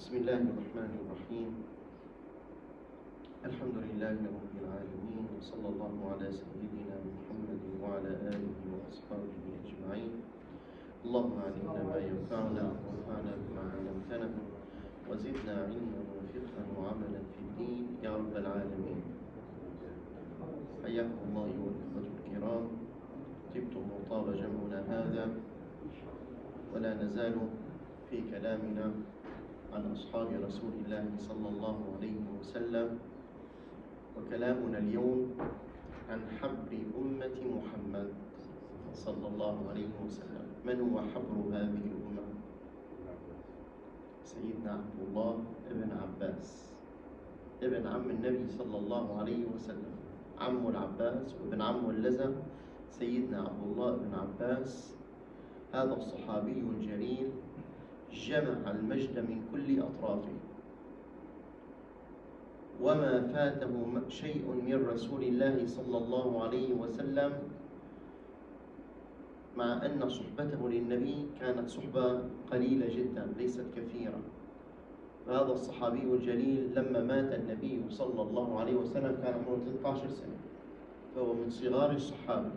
بسم الله الرحمن الرحيم. الحمد لله رب العالمين، وصلى الله على سيدنا محمد وعلى آله وأصحابه أجمعين. اللهم علمنا ما ينفعنا وانفعنا بما علمتنا وزدنا علما وفقها وعملا في الدين يا رب العالمين. حياكم الله أيها الإخوة الكرام، طبتم وطاب جمعنا هذا، ولا نزال في كلامنا عن أصحاب رسول الله صلى الله عليه وسلم، وكلامنا اليوم عن حبر أمة محمد صلى الله عليه وسلم. من هو حبر هذه الأمة؟ سيدنا عبد الله ابن عباس، ابن عم النبي صلى الله عليه وسلم، عمه العباس وابن عمه اللزم سيدنا عبد الله بن عباس. هذا الصحابي الجليل جمع المجد من كل أطرافه، وما فاته شيء من رسول الله صلى الله عليه وسلم، مع أن صحبته للنبي كانت صحبة قليلة جدا ليست كثيرة. فهذا الصحابي الجليل لما مات النبي صلى الله عليه وسلم كان عمره 13 سنة، فهو من صغار الصحابة.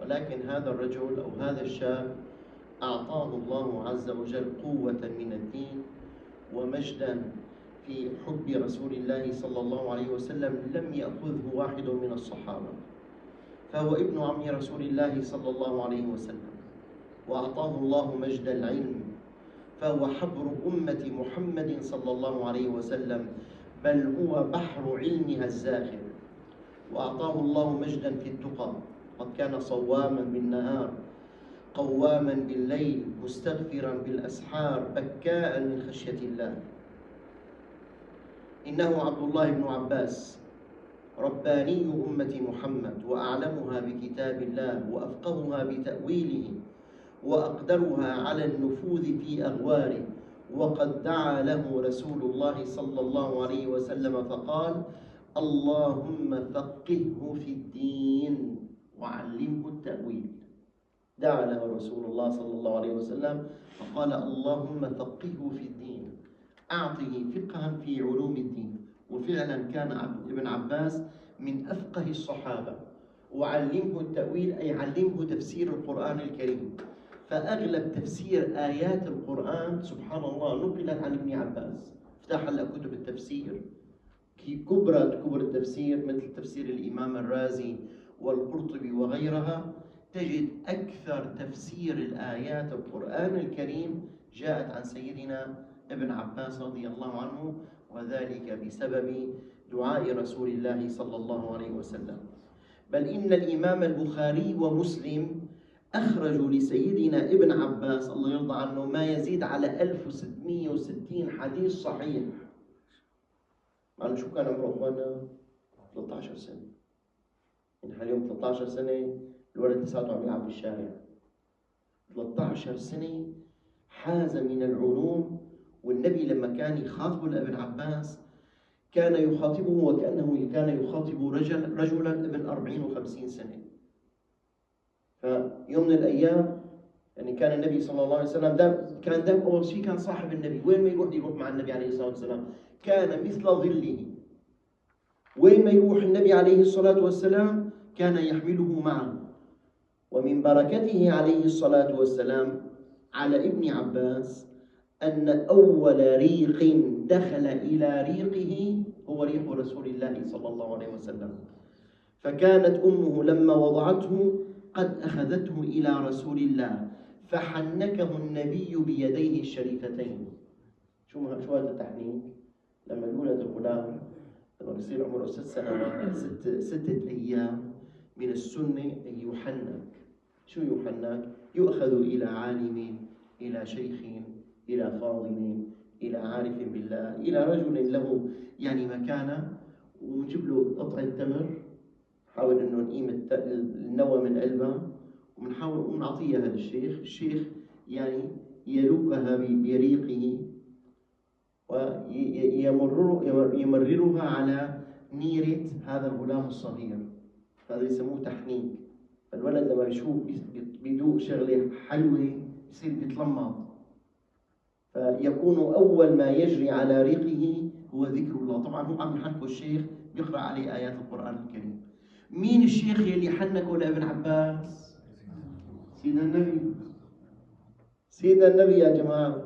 ولكن هذا الرجل أو هذا الشاب أعطاه الله عز وجل قوة من الدين ومجدا في حب رسول الله صلى الله عليه وسلم لم يأخذه واحد من الصحابة. فهو ابن عم رسول الله صلى الله عليه وسلم، وأعطاه الله مجد العلم، فهو حبر أمة محمد صلى الله عليه وسلم، بل هو بحر علمها الزاخر. وأعطاه الله مجدا في التقى، قد كان صواما بالنهار قواما بالليل مستغفرا بالأسحار بكاء من خشية الله. إنه عبد الله بن عباس، رباني أمة محمد، وأعلمها بكتاب الله، وأفقهها بتأويله، وأقدرها على النفوذ في أغواره. وقد دعا له رسول الله صلى الله عليه وسلم فقال: اللهم فقهه في الدين وعلمه التأويل. دعا له رسول الله صلى الله عليه وسلم فقال: اللهم فقهه في الدين، أعطه فقها في علوم الدين. وفعلا كان ابن عباس من أفقه الصحابة. وعلمه التأويل أي علمه تفسير القرآن الكريم، فأغلب تفسير آيات القرآن سبحان الله نقلت عن ابن عباس. افتح هلا كتب التفسير كبر التفسير مثل تفسير الإمام الرازي والقرطبي وغيرها، تجد أكثر تفسير الآيات القرآن الكريم جاءت عن سيدنا ابن عباس رضي الله عنه، وذلك بسبب دعاء رسول الله صلى الله عليه وسلم. بل إن الإمام البخاري ومسلم أخرجوا لسيدنا ابن عباس الله يرضى عنه ما يزيد على 1660 حديث صحيح. معنا شو كان عمره أخوانا؟ 13 سنة. نحن اليوم 13 سنة الولد لساته عم يلعب بالشارع. 13 سنة حاز من العلوم. والنبي لما كان يخاطب ابن عباس كان يخاطبه وكأنه كان يخاطب رجلا ابن 40 و50 سنة. فيوم من الأيام يعني كان النبي صلى الله عليه وسلم كان أول شيء كان صاحب النبي، وين ما يروح مع النبي عليه الصلاة والسلام كان مثل ظله. وين ما يروح النبي عليه الصلاة والسلام كان يحمله معه. ومن بركته عليه الصلاة والسلام على ابن عباس أن أول ريق دخل إلى ريقه هو ريق رسول الله صلى الله عليه وسلم. فكانت أمه لما وضعته قد أخذته إلى رسول الله فحنكه النبي بيديه الشريفتين. شو هذا التحنيك؟ لما يولد الغلام لما يصير عمره 6 سنوات 6 أيام من السنة يحنك. شو يحنك؟ يؤخذ إلى عالم، إلى شيخ، إلى فاضل، إلى عارف بالله، إلى رجل له يعني مكانة، ونجيب له قطعة تمر، نحاول إنه نقيم النوى من قلبها، ونحاول نعطيها للشيخ. الشيخ يعني يلوكها بريقه ويمررها على نيرة هذا الغلام الصغير. هذا يسموه تحنيك. الولد لما يشوف بيدوق شغلة حلوة يصير بيتلمض. فيكون أول ما يجري على ريقه هو ذكر الله. طبعا هو عم يحنكه الشيخ بيقرأ عليه آيات القرآن الكريم. مين الشيخ يلي حنكه لابن عباس؟ سيدنا النبي. سيدنا النبي يا جماعة.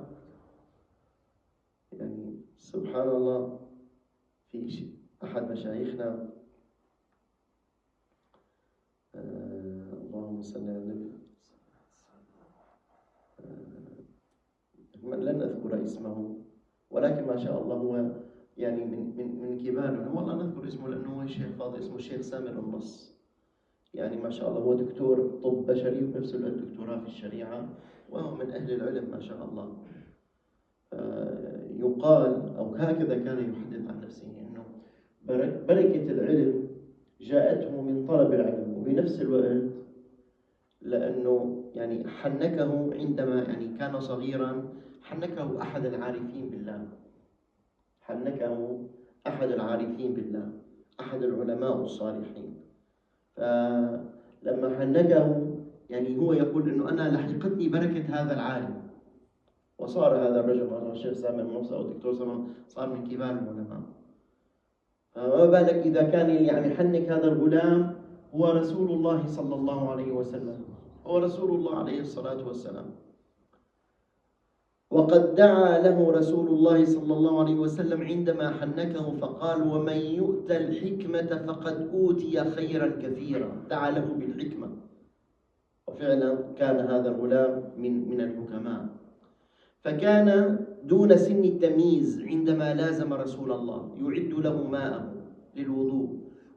يعني سبحان الله، في أحد مشايخنا اللهم صل على النبي، لن أذكر اسمه، ولكن ما شاء الله هو يعني من كبارنا، والله نذكر اسمه لأنه هو شيخ فاضل، اسمه الشيخ سامر النص. يعني ما شاء الله هو دكتور طب بشري وبنفس الوقت دكتوراه في الشريعة، وهو من أهل العلم ما شاء الله. يقال أو هكذا كان يحدث عن نفسه أنه بركة العلم جاءته من طلب العلم، وبنفس الوقت لأنه يعني حنكه عندما يعني كان صغيرا، حنكه أحد العارفين بالله، حنكه أحد العارفين بالله، أحد العلماء الصالحين. فلما حنكه يعني هو يقول إنه أنا لحقتني بركة هذا العالم، وصار هذا الرجل الشيخ سامر النص أو الدكتور سامر صار من كبار العلماء. فما بالك إذا كان يعني حنك هذا الغلام هو رسول الله صلى الله عليه وسلم، هو رسول الله عليه الصلاة والسلام. وقد دعا له رسول الله صلى الله عليه وسلم عندما حنكه فقال: ومن يؤت الحكمة فقد أوتي خيرا كثيرا. دعا له بالحكمة، وفعلا كان هذا الغلام من الحكماء. فكان دون سن التمييز عندما لازم رسول الله، يعد له ماءه للوضوء،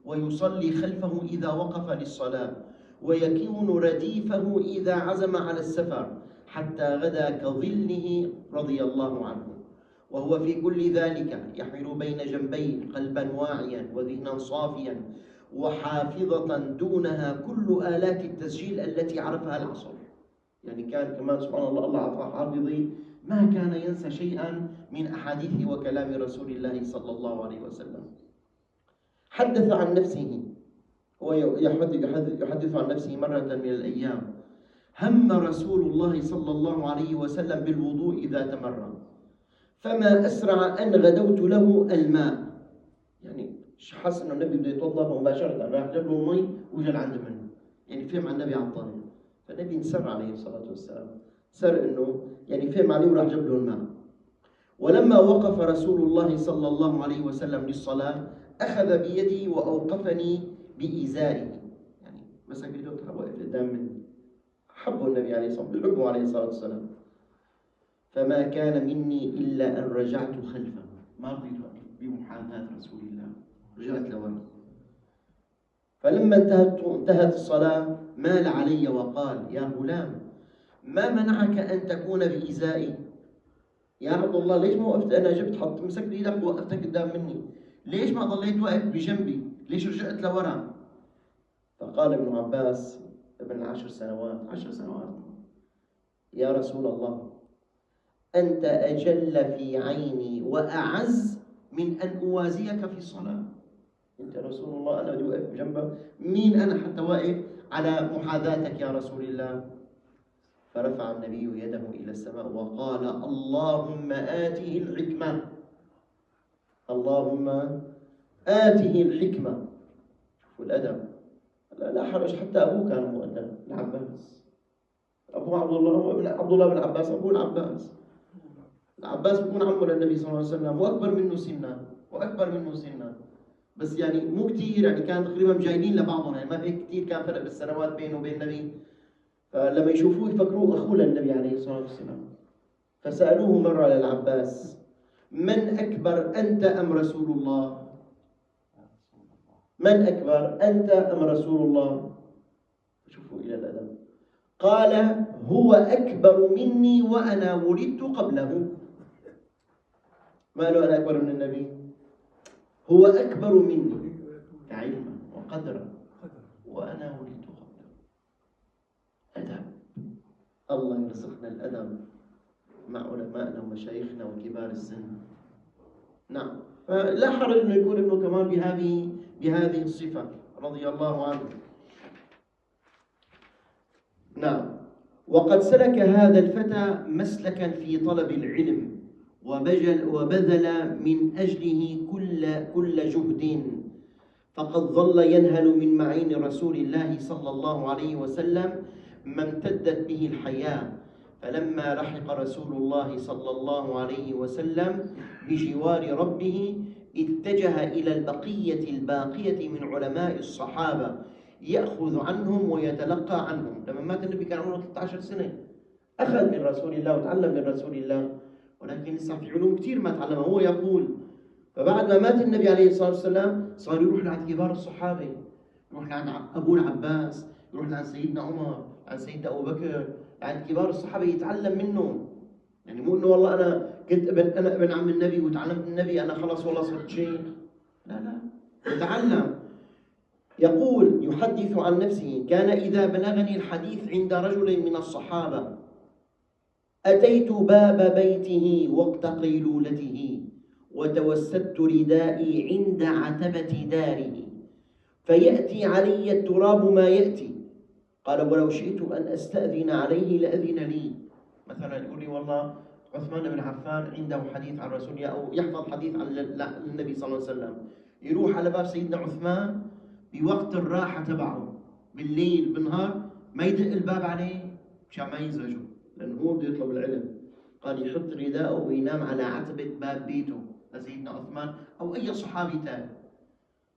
ويصلي خلفه إذا وقف للصلاة، ويكون رديفه إذا عزم على السفر، حتى غدا كظله رضي الله عنه. وهو في كل ذلك يحمل بين جنبيه قلبا واعيا وذهنا صافيا وحافظة دونها كل آلات التسجيل التي عرفها العصر. يعني كان كمان سبحان الله، الله أعطاه حافظي ما كان ينسى شيئا من أحاديث وكلام رسول الله صلى الله عليه وسلم. حدث عن نفسه، هو يحدث عن نفسه مرة من الأيام: هم رسول الله صلى الله عليه وسلم بالوضوء إذا تمرن، فما أسرع أن غدوت له الماء. يعني حس إنه النبي بده يتوضأ مباشرة، راح جاب له المي وجا لعند منه، يعني فهم عن النبي على الطريق. فالنبي انسر عليه الصلاة والسلام، سر إنه يعني فهم عليه وراح جاب له الماء. ولما وقف رسول الله صلى الله عليه وسلم للصلاة أخذ بيدي وأوقفني بإزائه، يعني مسك يده وقف قدام مني. حبه النبي عليه الصلاة والسلام، بيحبه عليه الصلاة والسلام. فما كان مني إلا أن رجعت خلفه، ما رضيت أقف بمحاذاة رسول الله، رجعت لورا. فلما انتهت الصلاة مال علي وقال: يا غلام، ما منعك أن تكون بإزائي؟ يا عبد الله، ليش ما وقفت؟ أنا جبت حط مسكت إيدك ووقفتك قدام مني، ليش ما ضليت واقف بجنبي؟ ليش رجعت لورا؟ فقال ابن عباس ابن 10 سنوات، 10 سنوات: يا رسول الله، أنت أجل في عيني وأعز من أن أوازيك في الصلاة. أنت رسول الله، أنا بدي أوقف بجنبك، مين أنا حتى واقف على محاذاتك يا رسول الله؟ فرفع النبي يده إلى السماء وقال: اللهم آته الحكمة، اللهم آته الحكمة. شوفوا الأدب، لا حرج، حتى أبوه كان مؤدب، العباس. أبوه عبد الله بن عباس، أبوه العباس. العباس بيكون عمه للنبي صلى الله عليه وسلم، وأكبر منه سنا، بس يعني مو كثير، يعني كان تقريبا مجايدين لبعضهم، يعني ما هيك كثير كان فرق بالسنوات بينه وبين النبي. فلما يشوفوه يفكروه أخوه للنبي عليه الصلاة والسلام. فسألوه مرة للعباس: من أكبر، أنت أم رسول الله؟ من أكبر، أنت أم رسول الله؟ شوفوا إلى الأدب. قال: هو أكبر مني وأنا ولدت قبله. ما له أنا أكبر من النبي، هو أكبر مني علما وقدرا وأنا ولدت قبله. أدب. الله يرزقنا الأدب مع علمائنا ومشايخنا وكبار السن. نعم، فلا حرج انه يكون ابنه كمان بهذه الصفة رضي الله عنه. نعم. وقد سلك هذا الفتى مسلكا في طلب العلم وبذل من أجله كل جهد، فقد ظل ينهل من معين رسول الله صلى الله عليه وسلم ما امتدت به الحياة. فلما لحق رسول الله صلى الله عليه وسلم بجوار ربه اتجه إلى البقية الباقية من علماء الصحابة يأخذ عنهم ويتلقى عنهم. لما مات النبي كان عمره 13 سنة، أخذ من رسول الله وتعلم من رسول الله، ولكن لسه في علوم كثير ما تعلمها. هو يقول فبعد ما مات النبي عليه الصلاة والسلام صار يروح لعند كبار الصحابة، يروح لعند أبو العباس، يروح لعند سيدنا عمر، عند سيدنا أبو بكر، عند كبار الصحابة يتعلم منهم. يعني مو إنه والله أنا كنت أنا ابن عم النبي وتعلمت النبي أنا خلاص والله صرت شيخ. لا، يتعلم. يقول يحدث عن نفسه: كان إذا بلغني الحديث عند رجل من الصحابة أتيت باب بيته وقت قيلولته وتوسدت ردائي عند عتبة داره فيأتي علي التراب ما يأتي. قال: ولو شئت أن أستأذن عليه لأذن لي. مثلا يقول لي والله عثمان بن عفان عنده حديث عن رسول الله أو يحفظ حديث عن النبي صلى الله عليه وسلم، يروح على باب سيدنا عثمان بوقت الراحة تبعه بالليل بالنهار، ما يدق الباب عليه مشان ما يزعجه، لأنه هو بده يطلب العلم. قال يحط رداءه وينام على عتبة باب بيته لسيدنا عثمان أو أي صحابي ثاني.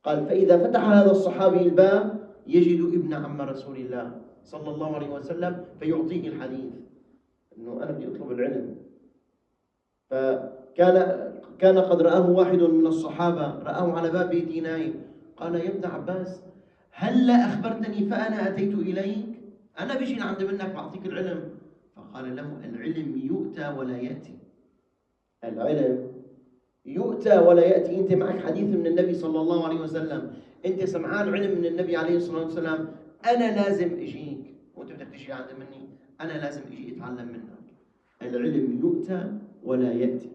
قال فإذا فتح هذا الصحابي الباب يجد ابن عم رسول الله صلى الله عليه وسلم فيعطيه الحديث إنه أنا بدي أطلب العلم. فكان قد رآه واحد من الصحابة، رآه على باب بيتي نايم، قال: يا ابن عباس هلا أخبرتني فأنا أتيت إليك، أنا بيجي لعند منك بعطيك العلم. فقال له: العلم يؤتى ولا يأتي. العلم يؤتى ولا يأتي. أنت معك حديث من النبي صلى الله عليه وسلم، أنت سمعان علم من النبي عليه الصلاة والسلام، أنا لازم أجيك، وأنت بدك تجي عند مني، أنا لازم أجي أتعلم منك. العلم يؤتى ولا يأتي.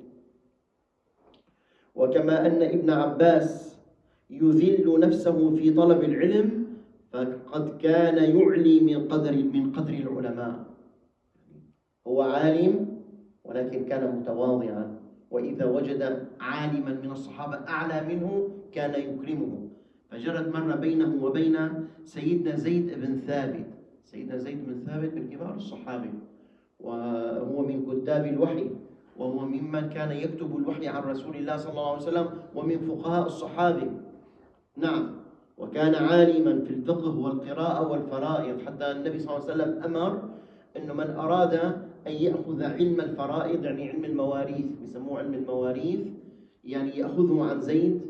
وكما أن ابن عباس يذل نفسه في طلب العلم، فقد كان يعلي من قدر العلماء. هو عالم ولكن كان متواضعا، وإذا وجد عالما من الصحابة أعلى منه كان يكرمه. فجرت مرة بينه وبين سيدنا زيد بن ثابت. سيدنا زيد بن ثابت من كبار الصحابة، وهو من كتاب الوحي، وهو ممن كان يكتب الوحي عن رسول الله صلى الله عليه وسلم، ومن فقهاء الصحابة. نعم، وكان عالما في الفقه والقراءة والفرائض، حتى النبي صلى الله عليه وسلم أمر أنه من أراد أن يأخذ علم الفرائض، يعني علم المواريث، بيسموه علم المواريث، يعني يأخذه عن زيد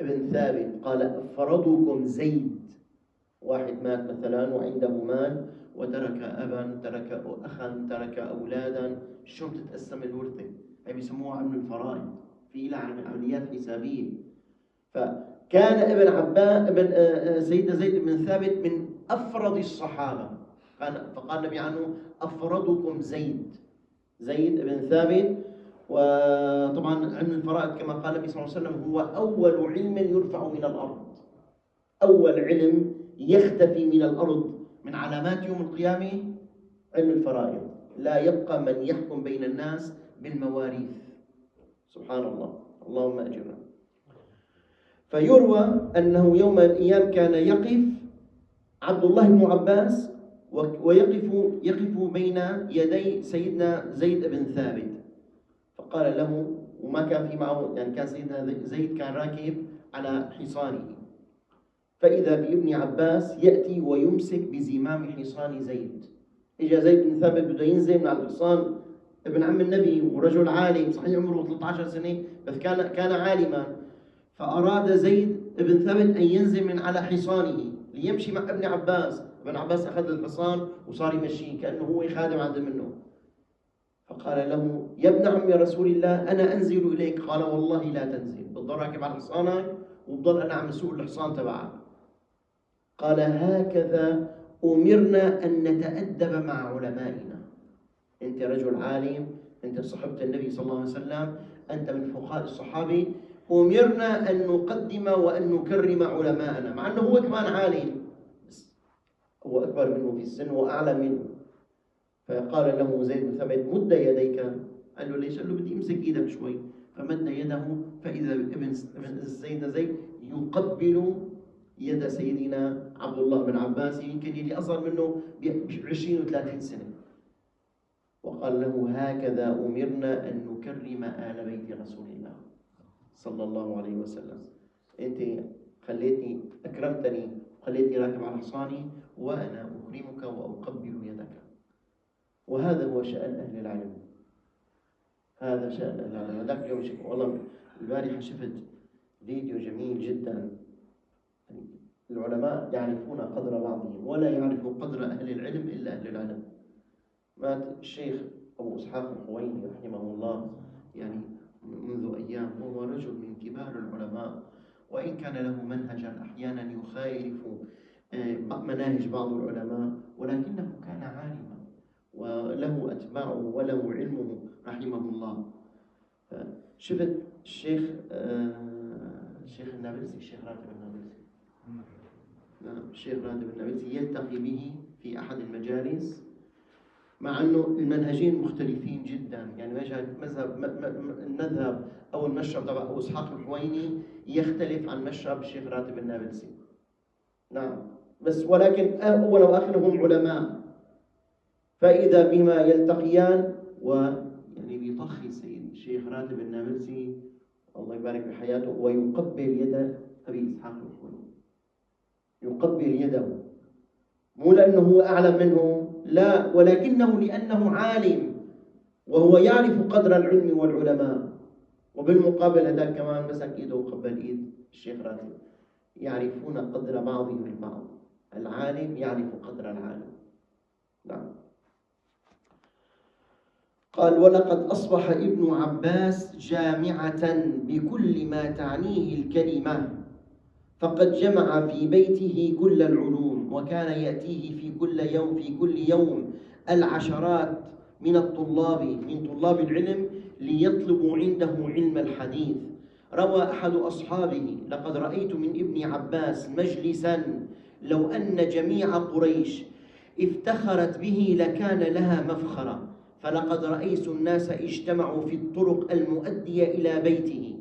بن ثابت. قال: فرضكم زيد. واحد مات مثلا وعنده مال وترك أبا، ترك أخا، ترك أولادا، شلون تتقسم الورثة؟ هي بيسموها علم الفرائض، في لها عمليات حسابية. فكان سيدنا زيد بن ثابت من أفرض الصحابة، فقال النبي عنه: أفرضكم زيد بن ثابت. وطبعا علم الفرائض كما قال النبي صلى الله عليه وسلم هو أول علم يرفع من الأرض، أول علم يختفي من الأرض من علامات يوم القيامة علم الفرائض. لا يبقى من يحكم بين الناس بالمواريث. سبحان الله، اللهم أجرنا. فيروى أنه يوم من الأيام كان يقف عبد الله بن عباس ويقف بين يدي سيدنا زيد بن ثابت، فقال له، وما كان في معه، يعني كان سيدنا زيد كان راكب على حصانه، فإذا بابن عباس يأتي ويمسك بزمام حصان زيد. إجا زيد بن ثابت بده ينزل من على الحصان، ابن عم النبي ورجل عالم، صحيح عمره 13 سنة بس كان عالما. فأراد زيد بن ثابت أن ينزل من على حصانه ليمشي مع ابن عباس. ابن عباس أخذ الحصان وصار يمشيه كأنه هو خادم عند منه. فقال له: يا ابن عم رسول الله أنا أنزل إليك. قال: والله لا تنزل، بتضل راكب على حصانك وبضل أنا عم سوق الحصان تبعك. قال: هكذا أمرنا أن نتأدب مع علمائنا. أنت رجل عالم، أنت صحبت النبي صلى الله عليه وسلم، أنت من فقهاء الصحابة، أمرنا أن نقدم وأن نكرم علماءنا، مع أنه هو كمان عالم، هو أكبر منه في السن وأعلى منه. فقال له زيد بن ثابت مد يديك. قال له ليش؟ قال له بدي امسك ايدك شوي. فمد يده فاذا ابن زيد يقبل يد سيدنا عبد الله بن عباس، يمكن اللي اصغر منه ب 20 و30 سنه. وقال له هكذا امرنا ان نكرم ال بيت رسول الله صلى الله عليه وسلم. انت خليتني اكرمتني وخليتني راكب على حصاني، وانا اكرمك واقبل يدك. وهذا هو شأن أهل العلم. هذا شأن أهل العلم. هذاك اليوم والله البارحة شفت فيديو جميل جدا. العلماء يعرفون قدر بعضهم ولا يعرفوا قدر أهل العلم إلا أهل العلم. مات الشيخ أبو إسحاق الحويني رحمه الله يعني منذ أيام، وهو رجل من كبار العلماء، وإن كان له منهجا أحيانا يخالف مناهج بعض العلماء، ولكنه كان عالما وله أتباعه وله علمه رحمه الله. شفت الشيخ النابلسي، الشيخ راتب النابلسي، نعم الشيخ راتب النابلسي يلتقي به في أحد المجالس، مع أنه المنهجين مختلفين جدا. يعني المذهب أو المشرب تبع أبو إسحاق الحويني يختلف عن مشرب الشيخ راتب النابلسي، نعم، بس ولكن أول وآخرهم علماء. فإذا بما يلتقيان ويعني بيطخي السيد الشيخ راتب النابلسي الله يبارك بحياته ويقبل يد أبي إسحاق الحويني، يقبل يده، مو لأنه هو أعلم منه، لا، ولكنه لأنه عالم وهو يعرف قدر العلم والعلماء. وبالمقابل هذاك كمان مسك إيده وقبل إيد الشيخ راتب. يعرفون قدر بعضهم البعض. العالم يعرف قدر العالم، نعم. قال ولقد أصبح ابن عباس جامعة بكل ما تعنيه الكلمة، فقد جمع في بيته كل العلوم، وكان يأتيه في كل يوم العشرات من طلاب العلم ليطلبوا عنده علم الحديث. روى أحد أصحابه لقد رأيت من ابن عباس مجلسا لو أن جميع قريش افتخرت به لكان لها مفخرة، فلقد رأيت الناس اجتمعوا في الطرق المؤدية إلى بيته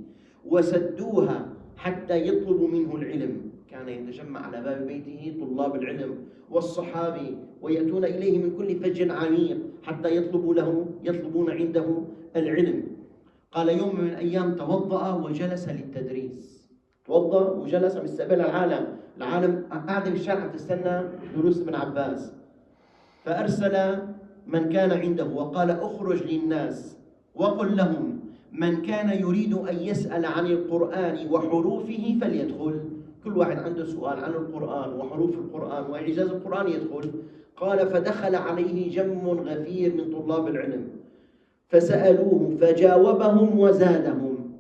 وسدوها حتى يطلبوا منه العلم. كان يتجمع على باب بيته طلاب العلم والصحابة ويأتون إليه من كل فج عميق حتى يطلبون عنده العلم. قال يوم من الأيام توضأ وجلس للتدريس. توضأ وجلس مستقبل العالم قاعدة بالشارع تستنى دروس ابن عباس. فأرسل من كان عنده وقال اخرج للناس وقل لهم من كان يريد أن يسأل عن القرآن وحروفه فليدخل. كل واحد عنده سؤال عن القرآن وحروف القرآن وإعجاز القرآن يدخل. قال فدخل عليه جم غفير من طلاب العلم فسألوه فجاوبهم وزادهم.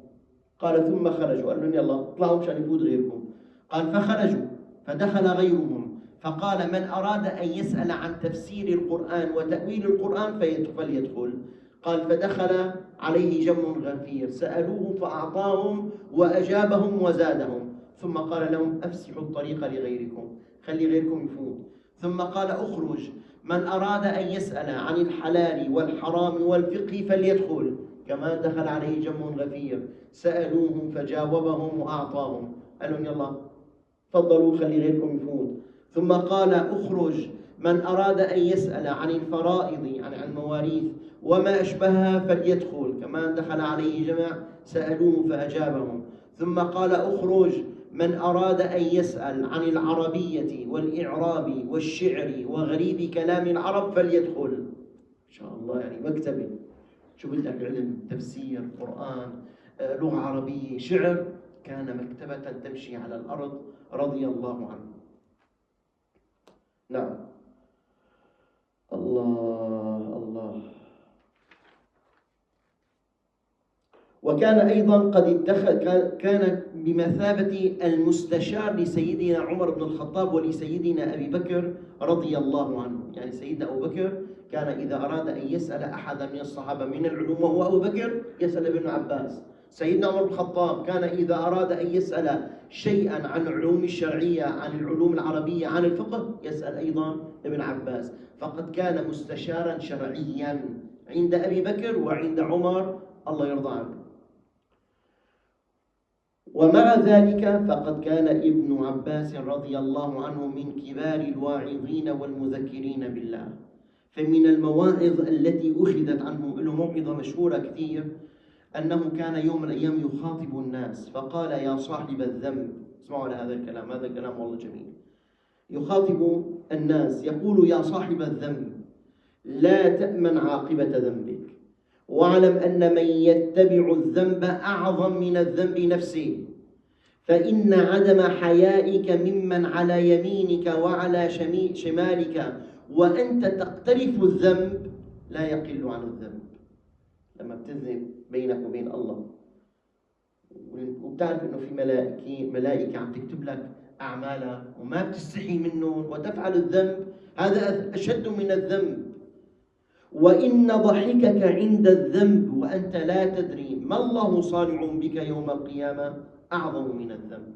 قال ثم خرجوا، قال لهم يلا اطلعوا مشان يفوت غيركم. قال فخرجوا فدخل غيرهم فقال من أراد أن يسأل عن تفسير القرآن وتأويل القرآن فليدخل. قال فدخل عليه جم غفير سألوه فأعطاهم وأجابهم وزادهم. ثم قال لهم أفسحوا الطريق لغيركم، خلي غيركم يفوت. ثم قال اخرج من أراد أن يسأل عن الحلال والحرام والفقه فليدخل. كمان دخل عليه جم غفير سألوه فجاوبهم وأعطاهم. قال لهم يلا تفضلوا خلي غيركم يفوت. ثم قال اخرج من أراد أن يسأل عن الفرائض يعني عن المواريث وما أشبهها فليدخل. كمان دخل عليه جمع سألوه فأجابهم. ثم قال اخرج من أراد أن يسأل عن العربية والإعراب والشعر وغريب كلام العرب فليدخل. إن شاء الله يعني مكتبة شو بدك، علم تفسير قرآن لغة عربية شعر، كان مكتبة تمشي على الأرض رضي الله عنه. نعم. الله. وكان أيضا قد كان بمثابة المستشار لسيدنا عمر بن الخطاب ولسيدنا أبي بكر رضي الله عنه. يعني سيدنا أبو بكر كان إذا أراد أن يسأل أحد من الصحابة من العلوم وهو أبو بكر يسأل ابن عباس. سيدنا عمر بن الخطاب كان إذا أراد أن يسأل شيئا عن العلوم الشرعية، عن العلوم العربية، عن الفقه، يسأل أيضا ابن عباس، فقد كان مستشارا شرعيا عند أبي بكر وعند عمر الله يرضى عنه. ومع ذلك فقد كان ابن عباس رضي الله عنه من كبار الواعظين والمذكرين بالله. فمن المواعظ التي أخذت عنه له موعظة مشهورة كثير، أنه كان يوم من الأيام يخاطب الناس فقال: يا صاحب الذنب، اسمعوا لهذا الكلام، هذا الكلام والله جميل. يخاطب الناس يقول: يا صاحب الذنب، لا تأمن عاقبة ذنبك، واعلم أن من يتبع الذنب أعظم من الذنب نفسه، فإن عدم حيائك ممن على يمينك وعلى شمالك وأنت تقترف الذنب لا يقل عن الذنب. لما بتذنب بينك وبين الله وبتعرف انه في ملائكة عم تكتب لك اعمالك وما بتستحي منهم وتفعل الذنب، هذا اشد من الذنب. وان ضحكك عند الذنب وانت لا تدري ما الله صانع بك يوم القيامة اعظم من الذنب.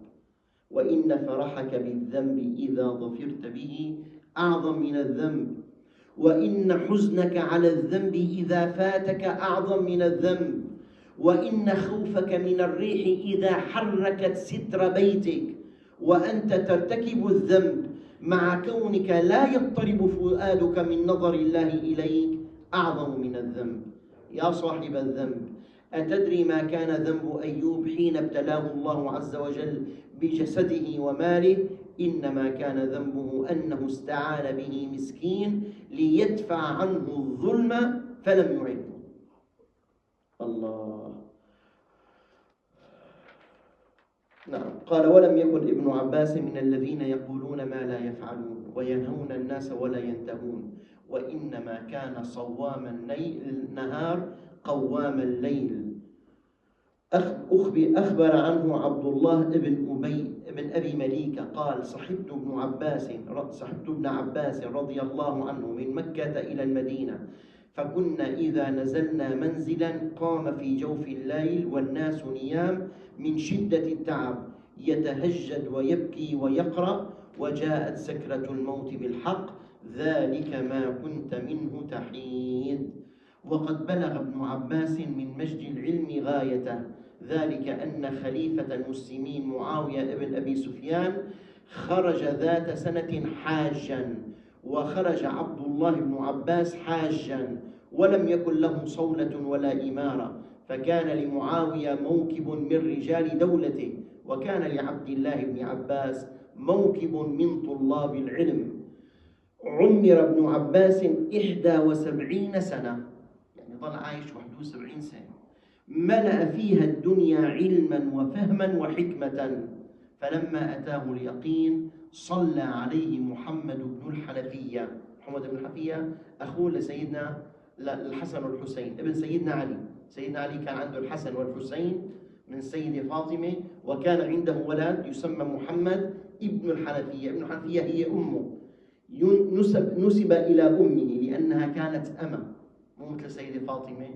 وان فرحك بالذنب اذا ظفرت به اعظم من الذنب. وإن حزنك على الذنب إذا فاتك أعظم من الذنب. وإن خوفك من الريح إذا حركت ستر بيتك وأنت ترتكب الذنب مع كونك لا يضطرب فؤادك من نظر الله إليك أعظم من الذنب. يا صاحب الذنب، أتدري ما كان ذنب أيوب حين ابتلاه الله عز وجل بجسده وماله؟ إنما كان ذنبه أنه استعان به مسكين ليدفع عنه الظلم فلم يعده. الله. نعم. قال: ولم يكن ابن عباس من الذين يقولون ما لا يفعلون وينهون الناس ولا ينتهون، وإنما كان صوام النهار قوام الليل. أخبر عنه عبد الله بن أبي مليكة قال: صحبت ابن عباس رضي الله عنه من مكة إلى المدينة، فكنا إذا نزلنا منزلا قام في جوف الليل والناس نيام من شدة التعب يتهجد ويبكي ويقرأ: وجاءت سكرة الموت بالحق، ذلك ما كنت منه تحيد. وقد بلغ ابن عباس من مجد العلم غايته، ذلك أن خليفة المسلمين معاوية بن أبي سفيان خرج ذات سنة حاجا، وخرج عبد الله بن عباس حاجا، ولم يكن له صولة ولا إمارة، فكان لمعاوية موكب من رجال دولته، وكان لعبد الله بن عباس موكب من طلاب العلم. عمر ابن عباس 71 سنة، يعني ظل عايش 71 سنة، ملأ فيها الدنيا علما وفهما وحكمة. فلما أتاه اليقين صلى عليه محمد بن الحنفية. محمد بن الحنفية أخوه لسيدنا الحسن والحسين ابن سيدنا علي. سيدنا علي كان عنده الحسن والحسين من سيدة فاطمة، وكان عنده ولد يسمى محمد ابن الحنفية. ابن الحنفية هي أمه، نسب إلى أمه لأنها كانت أمة، مو مثل سيدة فاطمة،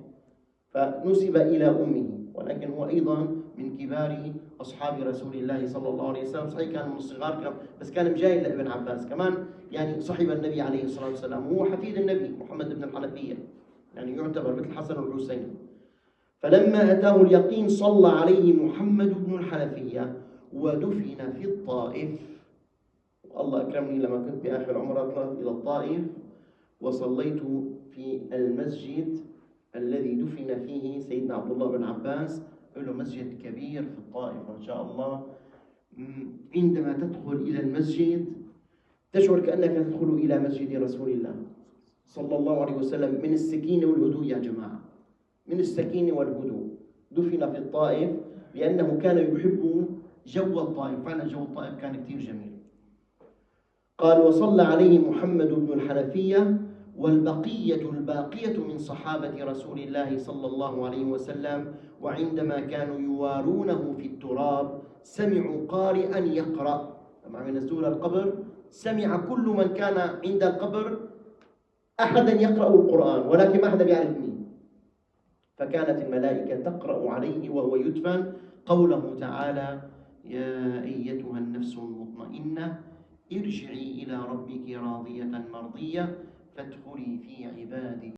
فنسب إلى أمه، ولكن هو أيضا من كبار أصحاب رسول الله صلى الله عليه وسلم. صحيح كان من الصغار بس كان مجاهد لابن عباس كمان، يعني صحب النبي عليه الصلاة والسلام، هو حفيد النبي محمد بن الحنفية، يعني يعتبر مثل الحسن والحسين. فلما أتاه اليقين صلى عليه محمد بن الحنفية ودفن في الطائف. والله أكرمني لما كنت بآخر عمره طلعت إلى الطائف وصليت في المسجد الذي دفن فيه سيدنا عبد الله بن عباس. له مسجد كبير في الطائف ما شاء الله. عندما تدخل إلى المسجد تشعر كأنك تدخل إلى مسجد رسول الله صلى الله عليه وسلم، من السكينة والهدوء يا جماعة، من السكينة والهدوء. دفن في الطائف لأنه كان يحب جو الطائف، فعلا جو الطائف كان كثير جميل. قال: وصلى عليه محمد بن الحنفية والبقية الباقية من صحابة رسول الله صلى الله عليه وسلم، وعندما كانوا يوارونه في التراب سمعوا قارئا يقرأ. لما ينزلون القبر سمع كل من كان عند القبر أحدا يقرأ القرآن، ولكن ما أحد يعرف مين. فكانت الملائكة تقرأ عليه وهو يدفن قوله تعالى: يا أيتها النفس المطمئنة ارجعي إلى ربك راضية مرضية فادخلي في عبادي